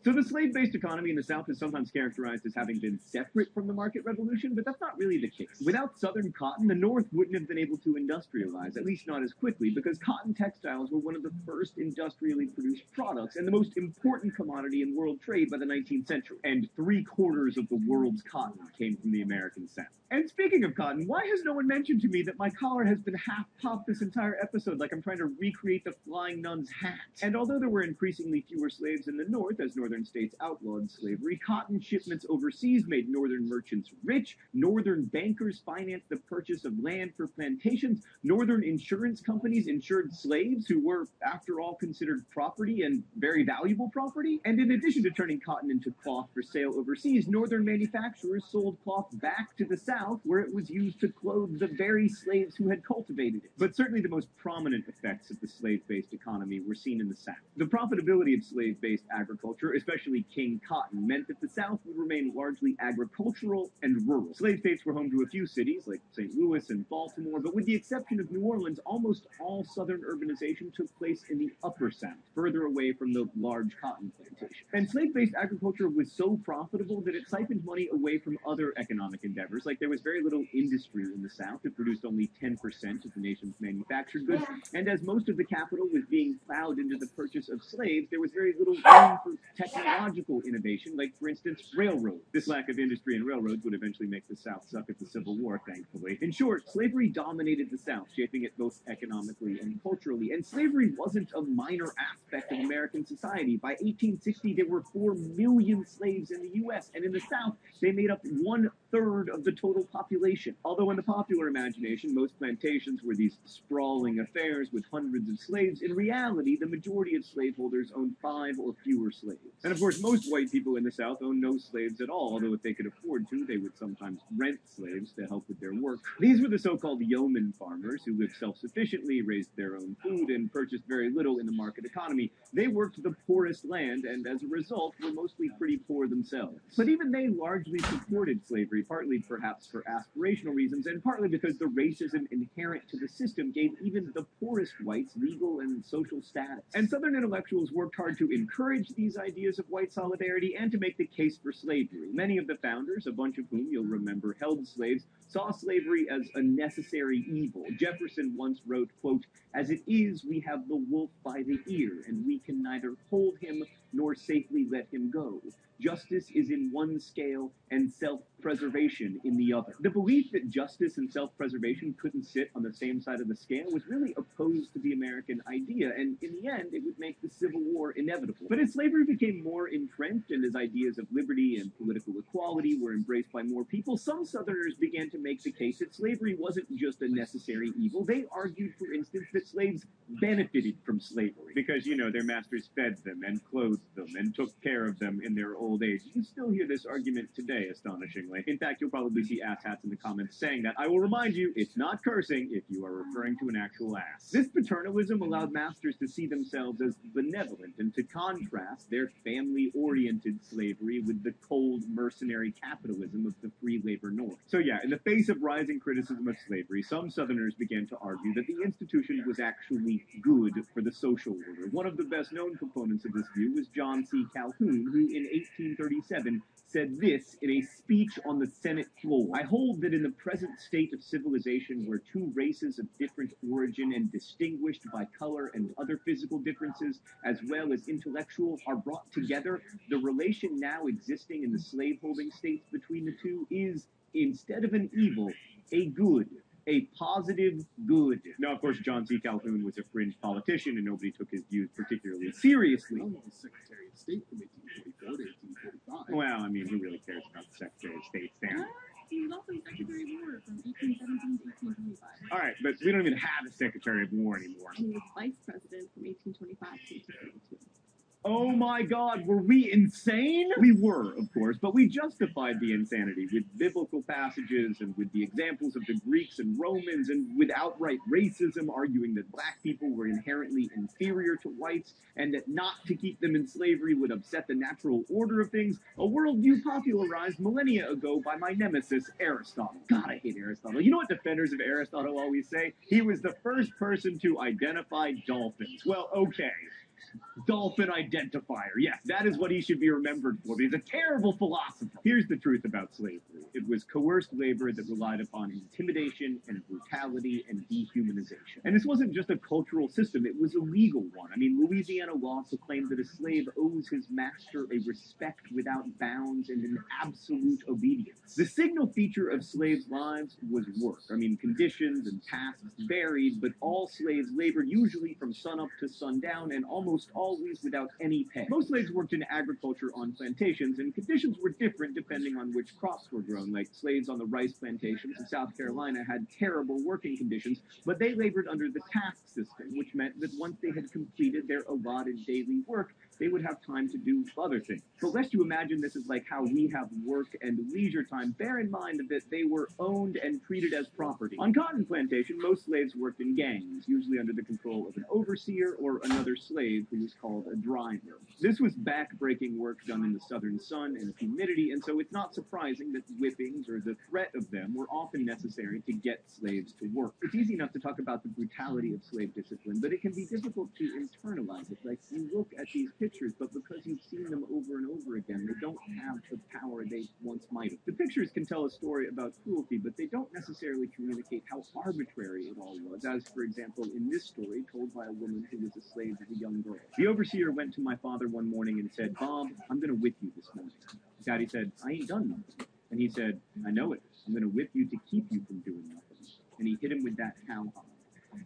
So the slave-based economy in the South is sometimes characterized as having been separate from the market revolution, but that's not really the case. Without Southern cotton, the North wouldn't have been able to industrialize, at least not as quickly, because cotton textiles were one of the first industrially produced products and the most important commodity in world trade by the 19th century. And 3/4 of the world's cotton came from the American South. And speaking of cotton, why has no one mentioned to me that my collar has been half popped this entire episode, like I'm trying to recreate the Flying Nun's hat? And although there were increasingly fewer slaves in the North as northern states outlawed slavery, cotton shipments overseas made northern merchants rich, northern bankers financed the purchase of land for plantations, northern insurance companies insured slaves who were, after all, considered property and very valuable property. And in addition to turning cotton into cloth for sale overseas, northern manufacturers sold cloth back to the South, where it was used to clothe the very slaves who had cultivated it. But certainly the most prominent effects of the slave-based economy were seen in the South. The profitability of slave-based agriculture, especially King Cotton, meant that the South would remain largely agricultural and rural. Slave states were home to a few cities, like St. Louis and Baltimore, but with the exception of New Orleans, almost all Southern urbanization took place in the Upper South, further away from the large cotton plantation. And slave-based agriculture was so profitable that it siphoned money away from other economic endeavors. Like, there was very little industry in the South. It produced only 10% of the nation's manufactured goods, and as most of the capital was being plowed into the purchase of slaves, there was very little room for technological innovation, like, for instance, railroads. This lack of industry and railroads would eventually make the South suck at the Civil War, thankfully. In short, slavery dominated the South, shaping it both economically and culturally. And slavery wasn't a minor aspect of American society. By 1860, there were 4 million slaves in the U.S., and in the South, they made up 1/3 of the total population. Although in the popular imagination, most plantations were these sprawling affairs with hundreds of slaves, in reality, the majority of slaveholders owned 5 or fewer slaves. And of course, most white people in the South owned no slaves at all, although if they could afford to, they would sometimes rent slaves to help with their work. These were the so-called yeoman farmers who lived self-sufficiently, raised their own food, and purchased very little in the market economy. They worked the poorest land, and as a result, were mostly pretty poor themselves. But even they largely supported slavery, partly perhaps for aspirational reasons, and partly because the racism inherent to the system gave even the poorest whites legal and social status. And Southern intellectuals worked hard to encourage these ideas of white solidarity and to make the case for slavery. Many of the founders, a bunch of whom you'll remember held slaves, saw slavery as a necessary evil. Jefferson once wrote, quote, "As it is, we have the wolf by the ear, and we can neither hold him nor safely let him go. Justice is in one scale and self-preservation in the other." The belief that justice and self-preservation couldn't sit on the same side of the scale was really opposed to the American idea, and in the end, it would make the Civil War inevitable. But as slavery became more entrenched and as ideas of liberty and political equality were embraced by more people, some Southerners began to make the case that slavery wasn't just a necessary evil. They argued, for instance, that slaves benefited from slavery because, their masters fed them and clothed them and took care of them in their old age. You can still hear this argument today, astonishingly. In fact, you'll probably see asshats in the comments saying that. I will remind you, it's not cursing if you are referring to an actual ass. This paternalism allowed masters to see themselves as benevolent and to contrast their family-oriented slavery with the cold, mercenary capitalism of the free labor North. So yeah, in the face of rising criticism of slavery, some Southerners began to argue that the institution was actually good for the social order. One of the best-known proponents of this view was John C. Calhoun, who in 1837 said this in a speech on the Senate floor: "I hold that in the present state of civilization, where 2 races of different origin and distinguished by color and other physical differences, as well as intellectual, are brought together, the relation now existing in the slaveholding states between the two is, instead of an evil, a good. A positive good." Now, of course, John C. Calhoun was a fringe politician, and nobody took his views particularly seriously. Well, he was Secretary of State from 1844 to 1845. Well, I mean, who really cares about the Secretary of State, Stan? He was also Secretary of War from 1817 to 1825. All right, but we don't even have a Secretary of War anymore. And he was Vice President from 1825 to 1832. Oh my God, were we insane? We were, of course, but we justified the insanity with biblical passages and with the examples of the Greeks and Romans and with outright racism, arguing that black people were inherently inferior to whites and that not to keep them in slavery would upset the natural order of things, a worldview popularized millennia ago by my nemesis, Aristotle. God, I hate Aristotle. You know what defenders of Aristotle always say? He was the first person to identify dolphins. Well, okay. Dolphin identifier. Yes, that is what he should be remembered for, but he's a terrible philosopher. Here's the truth about slavery. It was coerced labor that relied upon intimidation and brutality and dehumanization. And this wasn't just a cultural system, it was a legal one. I mean, Louisiana law proclaimed that a slave owes his master a respect without bounds and an absolute obedience. The signal feature of slaves' lives was work. I mean, conditions and tasks varied, but all slaves labored usually from sunup to sundown and almost always without any pay. Most slaves worked in agriculture on plantations, and conditions were different depending on which crops were grown. Like slaves on the rice plantations in South Carolina had terrible working conditions, but they labored under the task system, which meant that once they had completed their allotted daily work, they would have time to do other things. But lest you imagine this is like how we have work and leisure time, bear in mind that they were owned and treated as property. On cotton plantation, most slaves worked in gangs, usually under the control of an overseer or another slave, slave who was called a driver. This was back-breaking work done in the southern sun and humidity, and so it's not surprising that whippings or the threat of them were often necessary to get slaves to work. It's easy enough to talk about the brutality of slave discipline, but it can be difficult to internalize it. Like, you look at these pictures, but because you've seen them over and over again, they don't have the power they once might have. The pictures can tell a story about cruelty, but they don't necessarily communicate how arbitrary it all was, as, for example, in this story told by a woman who was a slave as a young girl. The overseer went to my father one morning and said, "Bob, I'm going to whip you this morning." Daddy said, "I ain't done nothing." And he said, "I know it. I'm going to whip you to keep you from doing nothing." And he hit him with that cowhide.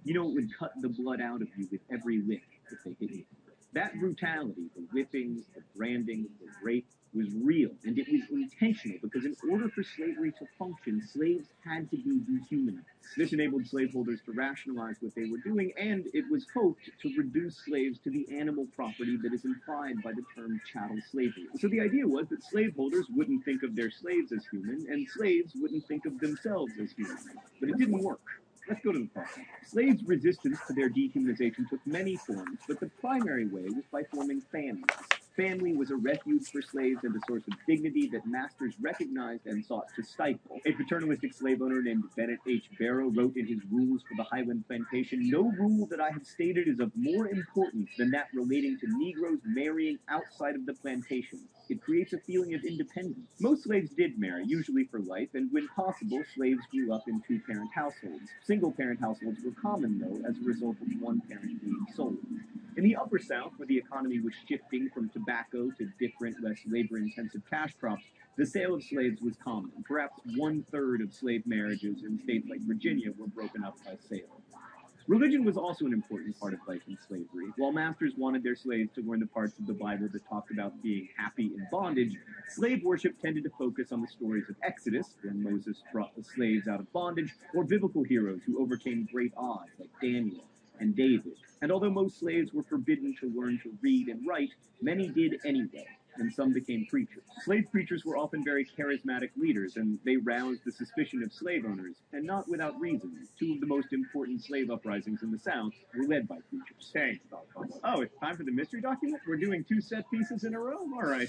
You know, it would cut the blood out of you with every lick if they hit you. That brutality, the whippings, the branding, the rape, was real, and it was intentional, because in order for slavery to function, slaves had to be dehumanized. This enabled slaveholders to rationalize what they were doing, and it was hoped to reduce slaves to the animal property that is implied by the term chattel slavery. So the idea was that slaveholders wouldn't think of their slaves as human, and slaves wouldn't think of themselves as human. But it didn't work. Let's go to the problem. Slaves' resistance to their dehumanization took many forms, but the primary way was by forming families. Family was a refuge for slaves and a source of dignity that masters recognized and sought to stifle. A paternalistic slave owner named Bennett H. Barrow wrote in his Rules for the Highland Plantation, "No rule that I have stated is of more importance than that relating to Negroes marrying outside of the plantation. It creates a feeling of independence." Most slaves did marry, usually for life, and when possible, slaves grew up in two-parent households. Single-parent households were common, though, as a result of one parent being sold. In the Upper South, where the economy was shifting from tobacco to different, less labor-intensive cash crops, the sale of slaves was common. Perhaps 1/3 of slave marriages in states like Virginia were broken up by sale. Religion was also an important part of life in slavery. While masters wanted their slaves to learn the parts of the Bible that talked about being happy in bondage, slave worship tended to focus on the stories of Exodus, when Moses brought the slaves out of bondage, or biblical heroes who overcame great odds, like Daniel and David. And although most slaves were forbidden to learn to read and write, many did anyway, and some became preachers. Slave preachers were often very charismatic leaders, and they roused the suspicion of slave owners, and not without reason. Two of the most important slave uprisings in the South were led by preachers. Thanks, Bob. Oh, it's time for the mystery document? We're doing 2 set pieces in a row? All right.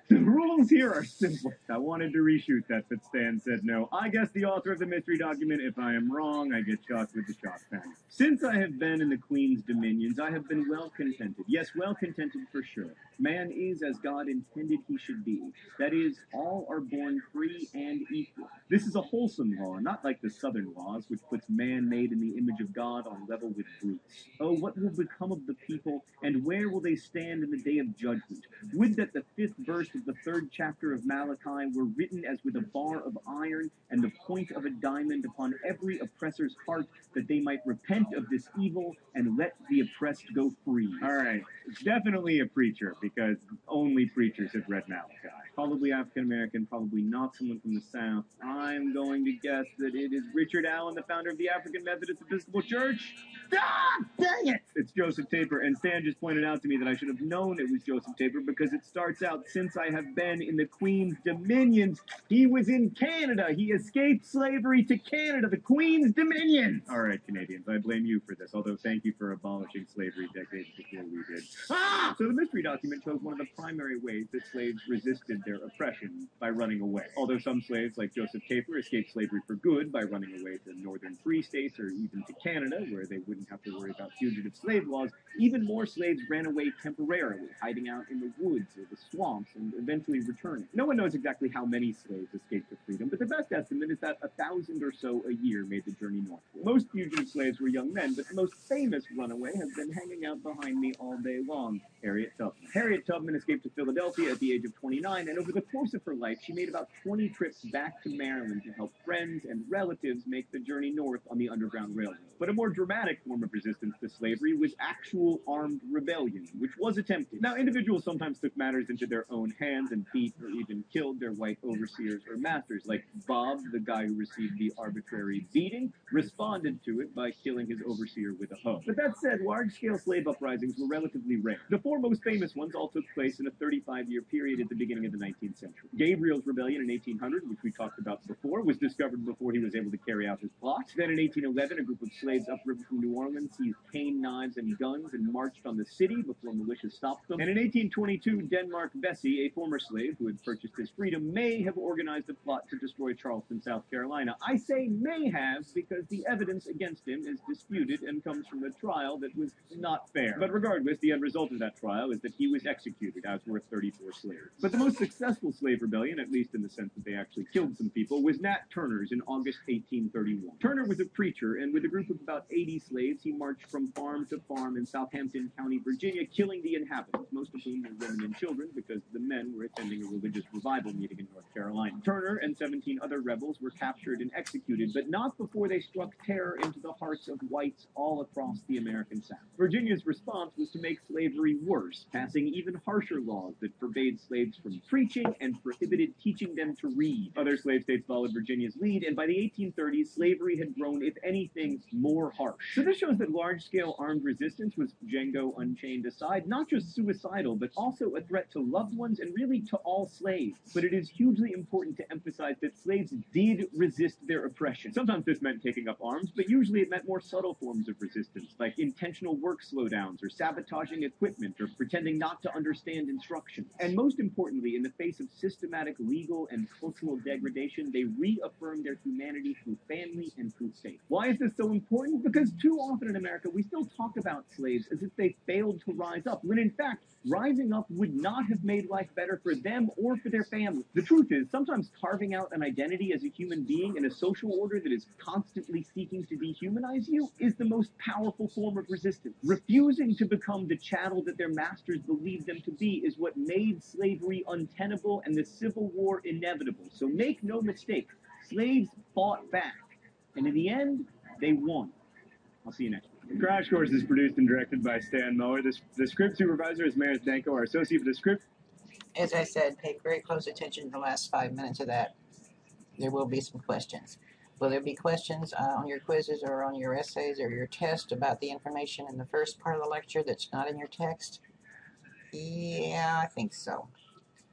The rules here are simple. I wanted to reshoot that, but Stan said no. I guess the author of the mystery document. If I am wrong, I get shocked with the shock pen. Since I have been in the Queen's dominions, I have been well contented. Yes, well contented for sure. Man is as God intended he should be. That is, all are born free and equal. This is a wholesome law, not like the Southern laws, which puts man made in the image of God on level with brutes. Oh, what will become of the people, and where will they stand in the day of judgment? Would that the 5th verse of the 3rd chapter of Malachi were written as with a bar of iron and the point of a diamond upon every oppressor's heart, that they might repent of this evil and let the oppressed go free. All right, definitely a preacher, because only preachers have read Malachi. Probably African-American, probably not someone from the South. I'm going to guess that it is Richard Allen, the founder of the African Methodist Episcopal Church. Ah, dang it! It's Joseph Taper, and Stan just pointed out to me that I should have known it was Joseph Taper, because it starts out, "Since I have been in the Queen's dominions." He was in Canada. He escaped slavery to Canada, the Queen's dominions. All right, Canadians, I blame you for this, although thank you for abolishing slavery decades before we did. So the mystery document shows one of the primary ways that slaves resisted their oppression, by running away. Although some slaves, like Joseph Taper, escaped slavery for good by running away to northern free states or even to Canada, where they wouldn't have to worry about fugitive slave laws, even more slaves ran away temporarily, hiding out in the woods or the swamps and eventually returning. No one knows exactly how many slaves escaped to freedom, but the best estimate is that 1,000 or so a year made the journey northward. Most fugitive slaves were young men, but the most famous runaway has been hanging out behind me all day long: Harriet Tubman. Harriet Tubman escaped to Philadelphia at the age of 29, and over the course of her life, she made about 20 trips back to Maryland to help friends and relatives make the journey north on the Underground Railroad. But a more dramatic form of resistance to slavery was actual armed rebellion, which was attempted. Now, individuals sometimes took matters into their own hands and beat or even killed their white overseers or masters, like Bob, the guy who received the arbitrary beating, responded to it by killing his overseer with a hoe. But that said, large-scale slave uprisings were relatively rare. The four most famous ones all took place in a 35-year period at the beginning of the 19th century. Gabriel's rebellion in 1800, which we talked about before, was discovered before he was able to carry out his plot. Then in 1811, a group of slaves upriver from New Orleans seized cane, knives, and guns and marched on the city before militia stopped them. And in 1822, Denmark Vesey, a former slave who had purchased his freedom, may have organized a plot to destroy Charleston, South Carolina. I say may have because the evidence against him is disputed and comes from a trial that was not fair. But regardless, the end result of that trial is that he was executed, as were 34 slaves. But the most successful slave rebellion, at least in the sense that they actually killed some people, was Nat Turner's in August 1831. Turner was a preacher, and with a group of about 80 slaves, he marched from farm to farm in Southampton County, Virginia, killing the inhabitants, most of whom were women and children, because the men were attending a religious revival meeting in North Carolina. Turner and 17 other rebels were captured and executed, but not before they struck terror into the hearts of whites all across the American South. Virginia's response was to make slavery worse, passing even harsher laws that forbade slaves from preaching and prohibited teaching them to read. Other slave states followed Virginia's lead, and by the 1830s, slavery had grown, if anything, more harsh. So this shows that large-scale armed resistance was, Django Unchained aside, not just suicidal, but also a threat to loved ones and really to all slaves. But it is hugely important to emphasize that slaves did resist their oppression. Sometimes this meant taking up arms, but usually it meant more subtle forms of resistance, like intentional work slowdowns, or sabotaging equipment, or pretending not to understand instructions. And most importantly, in the face of systematic legal and cultural degradation, they reaffirmed their humanity through family and through faith. Why is this so important? Because too often in America, we still talk about slaves as if they failed to rise up, when in fact, rising up would not have made life better for them or for their family. The truth is, sometimes carving out an identity as a human being in a social order that is constantly seeking to dehumanize you is the most powerful form of resistance. Refusing to become the chattel that their masters believed them to be is what made slavery untenable and the Civil War inevitable. So make no mistake, slaves fought back, and in the end, they won. I'll see you next week. Crash Course is produced and directed by Stan Mower. The script supervisor is Meredith Danko. Our associate for the script. As I said, pay very close attention to the last 5 minutes of that. There will be some questions. Will there be questions on your quizzes or on your essays or your test about the information in the first part of the lecture that's not in your text? Yeah, I think so.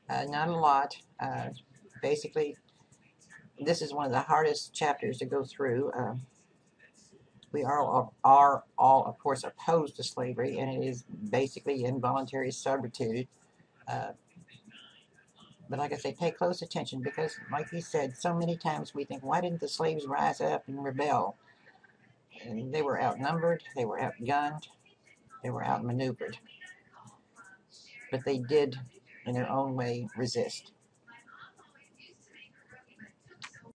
Not a lot. Basically, this is one of the hardest chapters to go through. We are all, of course, opposed to slavery, and it is basically involuntary servitude. But like I say, pay close attention because, like he said, so many times we think, why didn't the slaves rise up and rebel? And they were outnumbered, they were outgunned, they were outmaneuvered. But they did, in their own way, resist.